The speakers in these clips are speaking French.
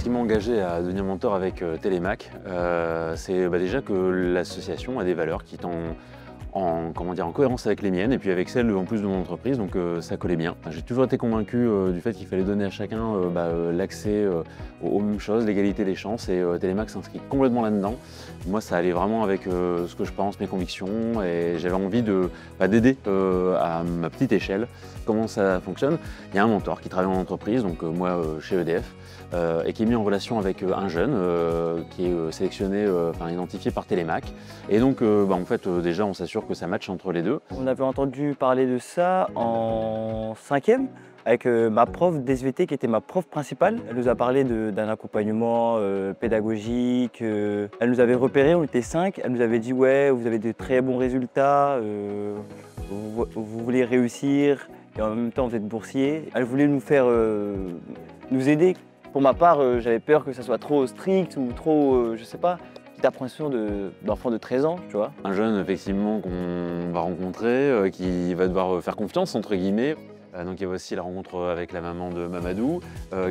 Ce qui m'a engagé à devenir mentor avec Télémac, c'est déjà que l'association a des valeurs qui sont en cohérence avec les miennes et puis avec celles en plus de mon entreprise, donc ça collait bien. J'ai toujours été convaincu du fait qu'il fallait donner à chacun l'accès aux mêmes choses, l'égalité des chances, et Télémac s'inscrit complètement là-dedans. Moi, ça allait vraiment avec ce que je pense, mes convictions, et j'avais envie d'aider à ma petite échelle comment ça fonctionne. Il y a un mentor qui travaille en entreprise, donc moi chez EDF, et qui est mis en relation avec un jeune qui est sélectionné, identifié par Télémac. Et donc en fait déjà on s'assure que ça matche entre les deux. On avait entendu parler de ça en 5e avec ma prof d'SVT qui était ma prof principale. Elle nous a parlé d'un accompagnement pédagogique. Elle nous avait repérés, on était 5. Elle nous avait dit ouais, vous avez de très bons résultats, vous voulez réussir et en même temps vous êtes boursier. Elle voulait nous aider. Pour ma part, j'avais peur que ça soit trop strict ou trop, je sais pas, d'apprehension d'enfants de 13 ans, tu vois. Un jeune effectivement qu'on va rencontrer, qui va devoir faire confiance entre guillemets. Donc il y avait aussi la rencontre avec la maman de Mamadou,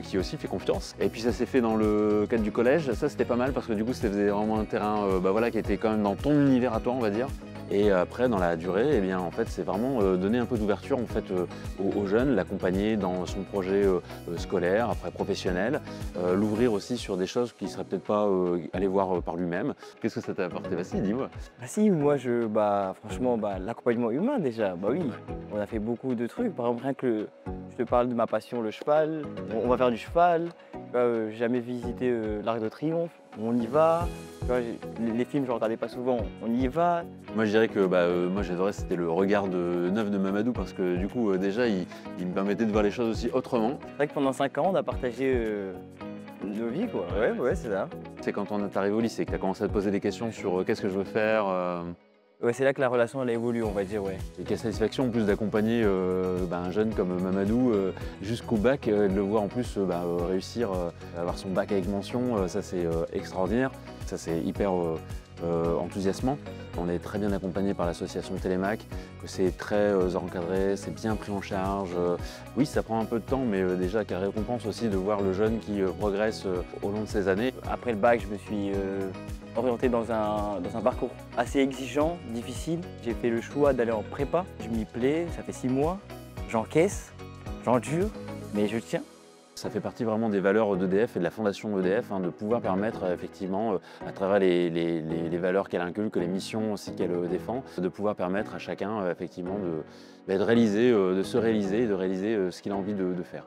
qui aussi fait confiance. Et puis ça s'est fait dans le cadre du collège. Ça c'était pas mal parce que du coup ça faisait vraiment un terrain qui était quand même dans ton univers à toi, on va dire. Et après, dans la durée, en fait, c'est vraiment donner un peu d'ouverture en fait, aux jeunes, l'accompagner dans son projet scolaire, après professionnel, l'ouvrir aussi sur des choses qu'il ne serait peut-être pas allé voir par lui-même. Qu'est-ce que ça t'a apporté? Vas-y, dis-moi. Bah si, moi, franchement, l'accompagnement humain déjà, bah oui, on a fait beaucoup de trucs. Par exemple, rien que je te parle de ma passion, le cheval, on va faire du cheval. J'ai jamais visité l'Arc de Triomphe, on y va. Tu vois, les films, je ne regardais pas souvent, on y va. Moi, je dirais que moi, j'adorais, c'était le regard neuf de Mamadou parce que du coup, déjà, il me permettait de voir les choses aussi autrement. C'est vrai que pendant 5 ans, on a partagé nos vies, quoi. Ouais, c'est ça. C'est quand on est arrivé au lycée que tu as commencé à te poser des questions sur qu'est-ce que je veux faire. Ouais, c'est là que la relation elle a évolué, on va dire, ouais. Et quelle satisfaction en plus d'accompagner un jeune comme Mamadou jusqu'au bac, de le voir en plus réussir à avoir son bac avec mention, ça c'est extraordinaire, ça c'est hyper enthousiasmant. On est très bien accompagné par l'association Télémac, que c'est très encadré, c'est bien pris en charge. Oui, ça prend un peu de temps, mais déjà quelle récompense aussi de voir le jeune qui progresse au long de ses années. Après le bac, je me suis orienté dans un parcours assez exigeant, difficile. J'ai fait le choix d'aller en prépa. Je m'y plais, ça fait 6 mois. J'encaisse, j'endure, mais je tiens. Ça fait partie vraiment des valeurs d'EDF et de la fondation EDF, de pouvoir permettre effectivement, à travers les valeurs qu'elle inculque, les missions aussi qu'elle défend, de pouvoir permettre à chacun effectivement de se réaliser et de réaliser ce qu'il a envie de faire.